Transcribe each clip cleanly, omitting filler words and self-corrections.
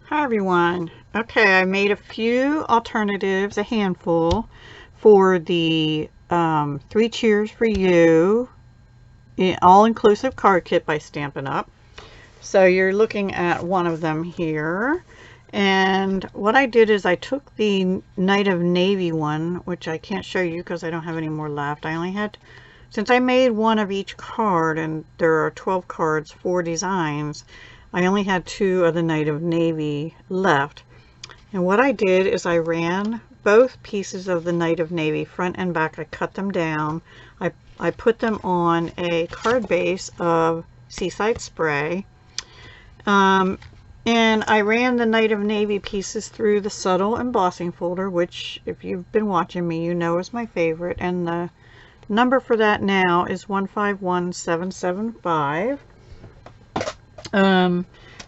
Hi everyone. Okay, I made a few alternatives, a handful, for the 3 Cheers for You all-inclusive card kit by Stampin' Up. So you're looking at one of them here. And what I did is I took the Night of Navy one, which I can't show you because I don't have any more left. I only had, since I made one of each card, and there are 12 cards, 4 designs, I only had 2 of the Night of Navy left. And what I did is I ran both pieces of the Night of Navy, front and back. I cut them down. I put them on a card base of Seaside Spray. And I ran the Night of Navy pieces through the subtle embossing folder, which if you've been watching me, you know is my favorite. And the number for that now is 151775.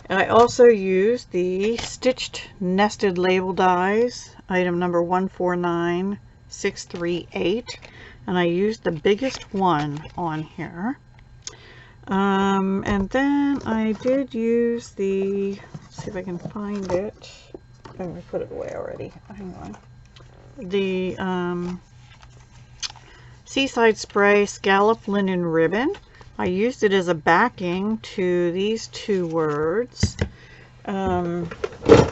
I also used the stitched nested label dies, item number 149638, and I used the biggest one on here. And then I did use the, let's see if I can find it. Oh, I put it away already. Hang on. The Seaside Spray Scallop Linen Ribbon. I used it as a backing to these 2 words. And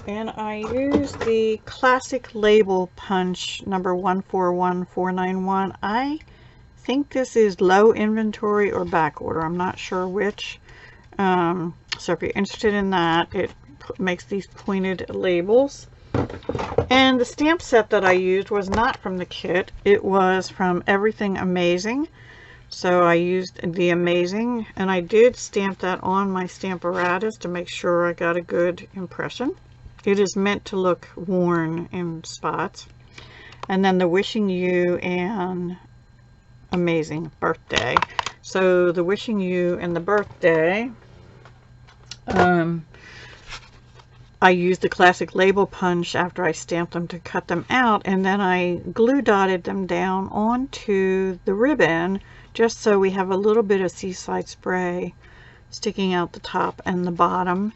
I used the Classic Label Punch number 141491. I think this is low inventory or back order. I'm not sure which. So if you're interested in that, it makes these pointed labels. And the stamp set that I used was not from the kit. It was from Everything Amazing. So I used the Amazing, and I did stamp that on my Stamparatus to make sure I got a good impression. It is meant to look worn in spots. And then the Wishing You and Amazing Birthday. So the Wishing You and the Birthday, I used the Classic Label Punch after I stamped them to cut them out, and then I glue dotted them down onto the ribbon just so we have a little bit of Seaside Spray sticking out the top and the bottom.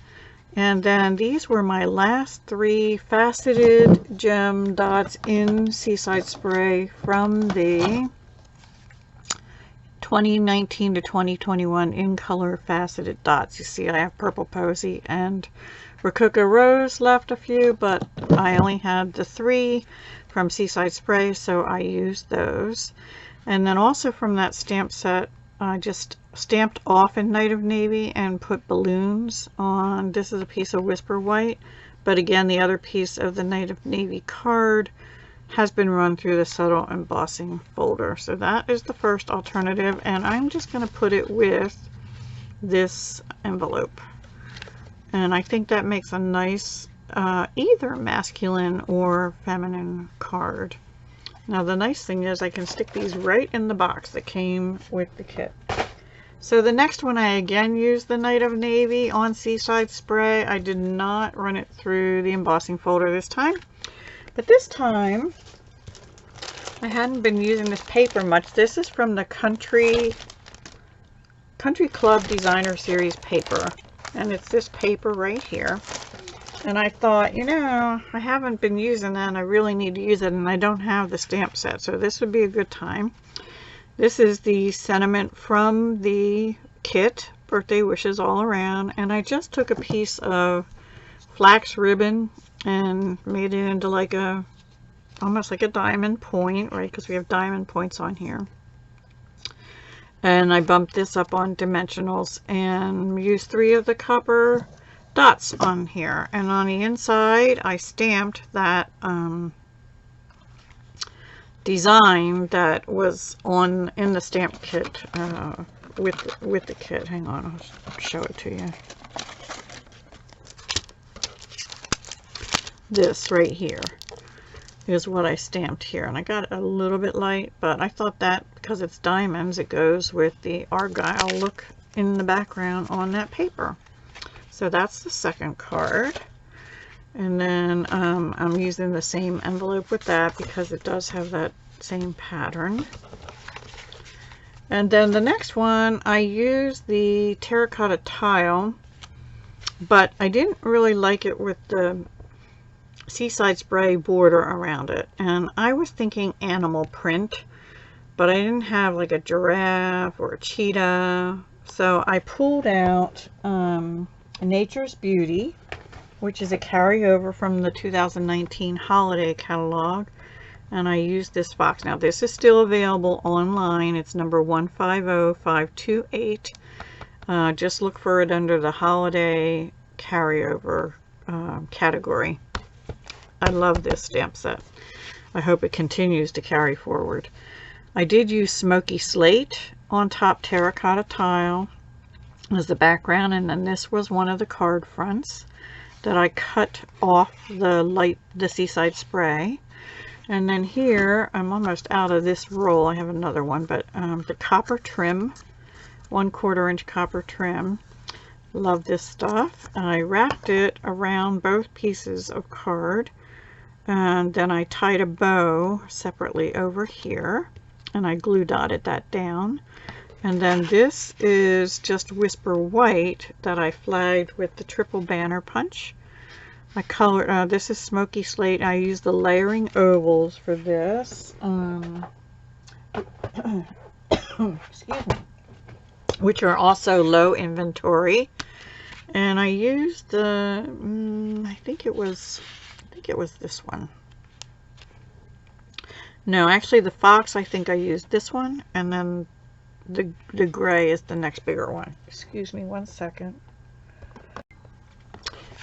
And then these were my last 3 faceted gem dots in Seaside Spray from the 2019 to 2021 in color faceted dots. You see I have Purple Posy and Rococo Rose left a few, but I only had the 3 from Seaside Spray, so I used those. And then also from that stamp set, I just stamped off in Night of Navy and put balloons on. This is a piece of Whisper White, but again, the other piece of the Night of Navy card has been run through the subtle embossing folder. So that is the first alternative, and I'm just going to put it with this envelope. And I think that makes a nice either masculine or feminine card. Now the nice thing is I can stick these right in the box that came with the kit. So the next one, I again used the Night of Navy on Seaside Spray. I did not run it through the embossing folder this time. But this time, I hadn't been using this paper much. This is from the Country Club Designer Series paper. And it's this paper right here. And I thought, you know, I haven't been using that and I really need to use it, and I don't have the stamp set, so this would be a good time. This is the sentiment from the kit, Birthday Wishes All Around, and I just took a piece of flax ribbon and made it into like a, almost like a diamond point, right, because we have diamond points on here. And I bumped this up on dimensionals and used 3 of the copper dots on here, and on the inside I stamped that design that was on in the stamp kit with the kit. Hang on, I'll show it to you. This right here is what I stamped here, and I got it a little bit light, but I thought that because it's diamonds, it goes with the Argyle look in the background on that paper. So that's the second card. And then I'm using the same envelope with that because it does have that same pattern. And then the next one, I used the terracotta tile but I didn't really like it with the Seaside Spray border around it, and I was thinking animal print, but I didn't have like a giraffe or a cheetah, so I pulled out Nature's Beauty, which is a carryover from the 2019 holiday catalog, and I used this box. Now this is still available online. It's number 150528. Just look for it under the holiday carryover category. I love this stamp set. I hope it continues to carry forward. I did use Smoky Slate on top terracotta tile as the background, and then this was one of the card fronts that I cut off the Seaside Spray. And then here, I'm almost out of this roll. I have another one, but the copper trim, 1/4 inch copper trim. Love this stuff. And I wrapped it around both pieces of card, and then I tied a bow separately over here, and I glue dotted that down. And then this is just Whisper White that I flagged with the triple banner punch. I colored, this is Smoky Slate. I used the layering ovals for this. Excuse me. Which are also low inventory. And I used the, I think it was this one. No, actually the fox, I think I used this one, and then the gray is the next bigger one. Excuse me one second.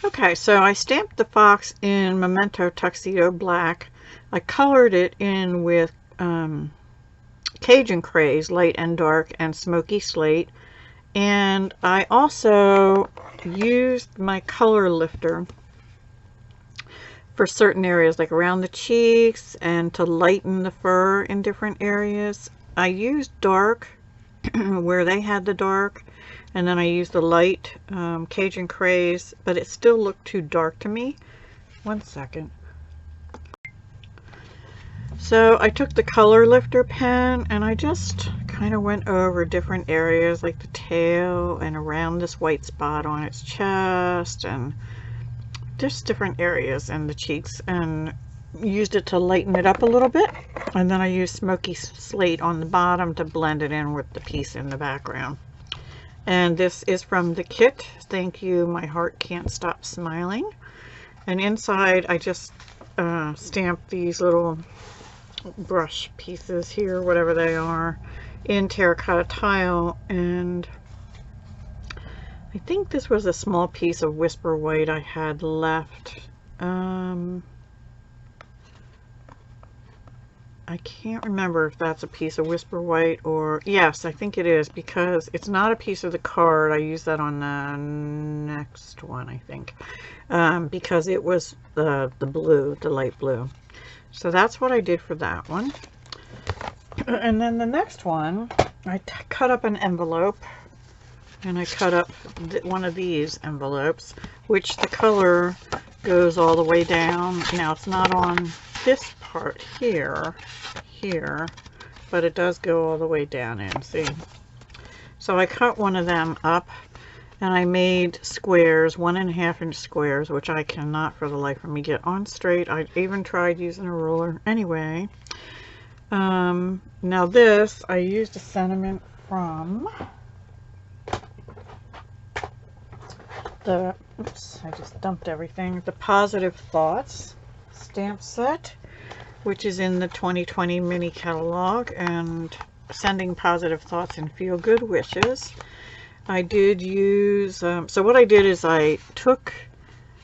Okay, so I stamped the fox in Memento Tuxedo Black. I colored it in with Cajun Craze, light and dark, and Smoky Slate. And I also used my color lifter for certain areas, like around the cheeks, and to lighten the fur in different areas. I used dark where they had the dark, and then I used the light Cajun Craze, but it still looked too dark to me. One second. So I took the color lifter pen and I just kind of went over different areas, like the tail and around this white spot on its chest, and just different areas and the cheeks, and used it to lighten it up a little bit. And then I used Smoky Slate on the bottom to blend it in with the piece in the background. And this is from the kit. Thank you, My Heart Can't Stop Smiling. And inside I just stamped these little brush pieces here, whatever they are, in terracotta tile. And I think this was a small piece of Whisper White I had left. I can't remember if that's a piece of Whisper White or... Yes, I think it is, because it's not a piece of the card. I used that on the next one, I think, because it was the blue, the light blue. So that's what I did for that one. And then the next one, I cut up an envelope, and I cut up one of these envelopes, which the color goes all the way down. Now it's not on this part here, but it does go all the way down in, see? So I cut one of them up, and I made squares, 1.5 inch squares, which I cannot for the life of me get on straight. I even tried using a ruler. Anyway, now this, I used a sentiment from the, oops, I just dumped everything, the Positive Thoughts stamp set, which is in the 2020 mini catalog, and sending positive thoughts and feel good wishes. I did use, so what I did is I took,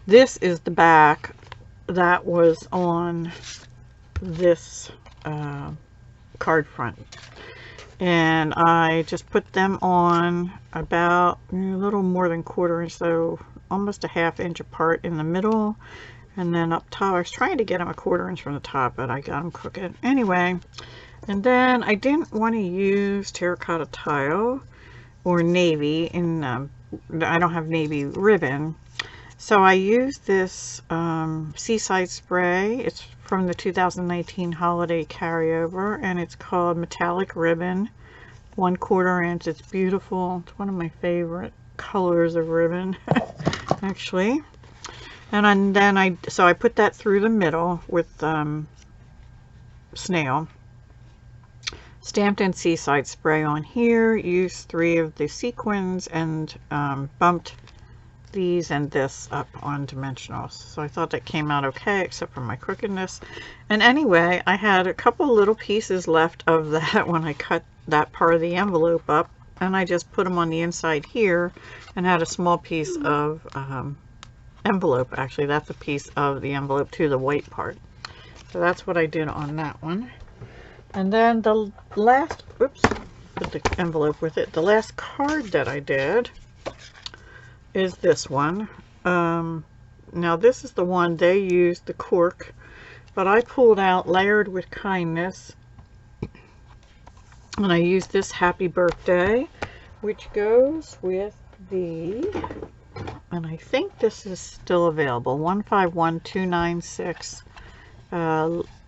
this is the back that was on this card front, and I just put them on about a little more than 1/4 inch, so almost a 1/2 inch apart in the middle. And then up top, I was trying to get them a 1/4 inch from the top, but I got them crooked. Anyway, and then I didn't want to use terracotta tile or navy in, I don't have navy ribbon. So I used this Seaside Spray. It's from the 2019 holiday carryover, and it's called Metallic Ribbon, 1/4 inch. It's beautiful. It's one of my favorite colors of ribbon. actually. And then I put that through the middle with snail. Stamped in Seaside spray on here, used 3 of the sequins, and bumped these and this up on dimensionals. So I thought that came out okay, except for my crookedness. And anyway, I had a couple little pieces left of that when I cut that part of the envelope up, and I just put them on the inside here and had a small piece of envelope. Actually, that's a piece of the envelope to the white part. So that's what I did on that one. And then the last, oops, put the envelope with it. The last card that I did is this one. Now this is the one they used the cork, but I pulled out Layered with Kindness, and I used this Happy Birthday, which goes with the, and I think this is still available, 151296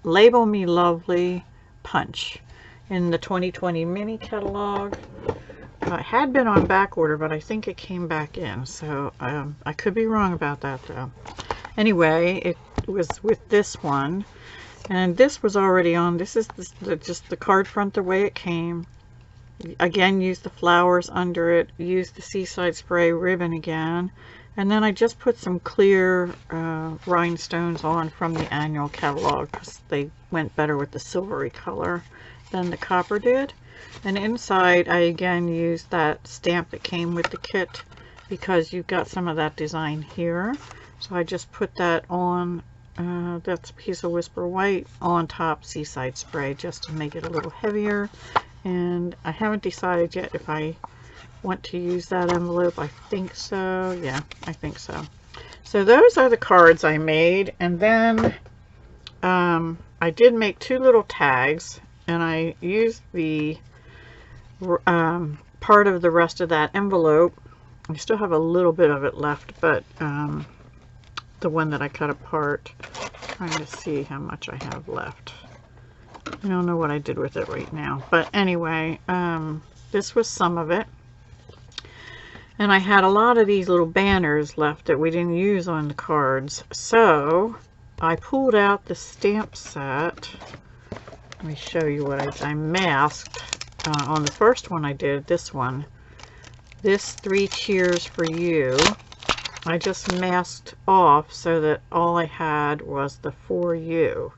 Label Me Lovely punch in the 2020 mini catalog. It had been on back order, but I think it came back in, so I could be wrong about that though. Anyway, it was with this one, and this was already on. This is just the card front the way it came. Again, used the flowers under it, used the Seaside spray ribbon again, and then I just put some clear rhinestones on from the annual catalog because they went better with the silvery color than the copper did. And inside I again used that stamp that came with the kit because you've got some of that design here. So I just put that on, that's a piece of Whisper White on top Seaside spray just to make it a little heavier. And I haven't decided yet if I want to use that envelope. I think so. Yeah, I think so. So those are the cards I made. And then I did make 2 little tags, and I used the part of the rest of that envelope. I still have a little bit of it left, but the one that I cut apart, trying to see how much I have left. I don't know what I did with it right now, but anyway, this was some of it. And I had a lot of these little banners left that we didn't use on the cards, so I pulled out the stamp set. Let me show you what I masked on the first one I did, this one. This 3 Cheers for You, I just masked off so that all I had was the For You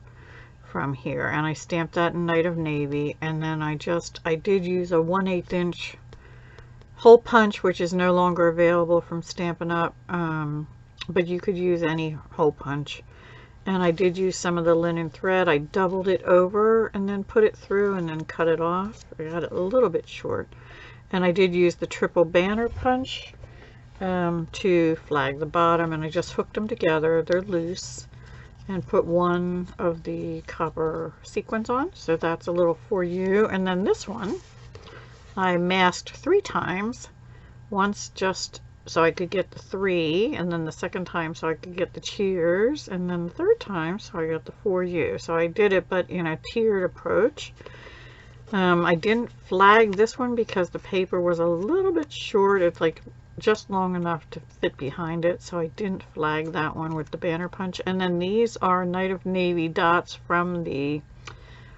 from here, and I stamped that in Night of Navy. And then I did use a 1/8 inch hole punch, which is no longer available from Stampin' Up, but you could use any hole punch. And I did use some of the linen thread. I doubled it over and then put it through and then cut it off. I got it a little bit short. And I did use the triple banner punch to flag the bottom, and I just hooked them together. They're loose, and put one of the copper sequins on. So that's a little For You. And then this one I masked 3 times. Once just so I could get the 3, and then the second time so I could get the Cheers, and then the third time so I got the For You. So I did it, but in a tiered approach. I didn't flag this one because the paper was a little bit short. It's like just long enough to fit behind it, so I didn't flag that one with the banner punch. And then these are Night of Navy dots from the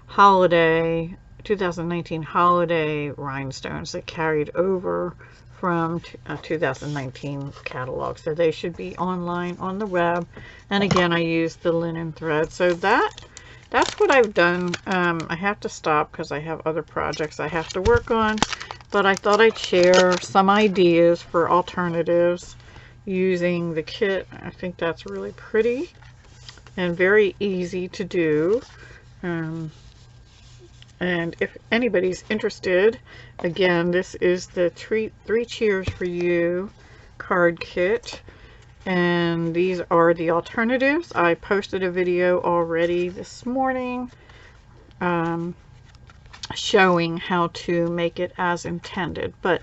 holiday 2019 holiday rhinestones that carried over from 2019 catalog, so they should be online on the web. And again, I used the linen thread. So that's what I've done. I have to stop because I have other projects I have to work on, but I thought I'd share some ideas for alternatives using the kit. I think that's really pretty and very easy to do. And if anybody's interested, again, this is the 3 Cheers for You card kit, and these are the alternatives. I posted a video already this morning showing how to make it as intended, but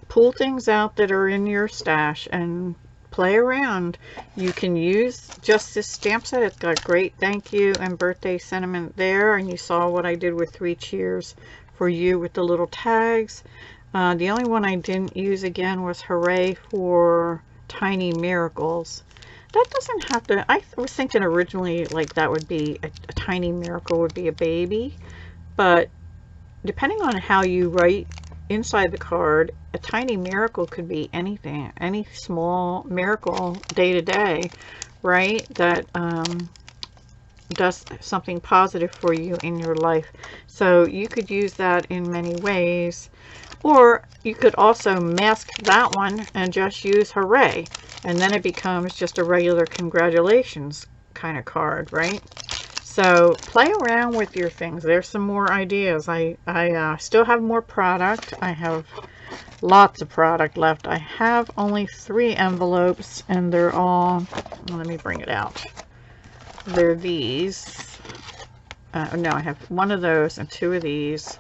pull things out that are in your stash and play around. You can use just this stamp set. It's got great thank you and birthday sentiment there, and you saw what I did with 3 Cheers for You with the little tags. The only one I didn't use again was Hooray for Tiny Miracles. That doesn't have to, I was thinking originally like that would be a tiny miracle would be a baby, but depending on how you write inside the card, a tiny miracle could be anything, any small miracle day to day, right? That does something positive for you in your life. So you could use that in many ways, or you could also mask that one and just use hooray, and then it becomes just a regular congratulations kind of card, right? So play around with your things. There's some more ideas. I still have more product. I have lots of product left. I have only 3 envelopes, and they're all, let me bring it out. They're these. No, I have 1 of those and 2 of these.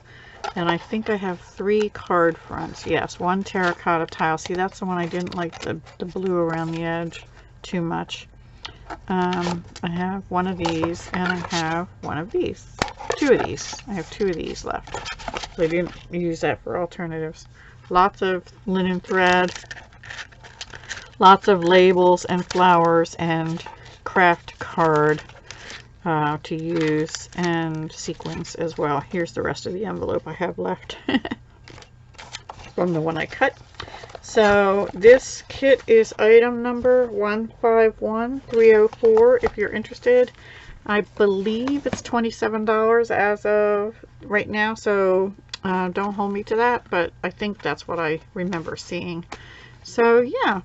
And I think I have 3 card fronts. Yes, 1 terracotta tile. See, that's the one I didn't like the blue around the edge too much. I have 1 of these, and I have 1 of these. 2 of these. I have 2 of these left. So I didn't use that for alternatives. Lots of linen thread. Lots of labels and flowers and craft card to use, and sequins as well. Here's the rest of the envelope I have left from the one I cut. So this kit is item number 151304 if you're interested. I believe it's $27 as of right now, so don't hold me to that, but I think that's what I remember seeing. So yeah,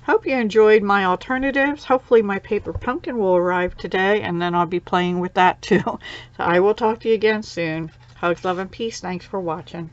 hope you enjoyed my alternatives. Hopefully my paper pumpkin will arrive today, and then I'll be playing with that too. So I will talk to you again soon. Hugs, love, and peace. Thanks for watching.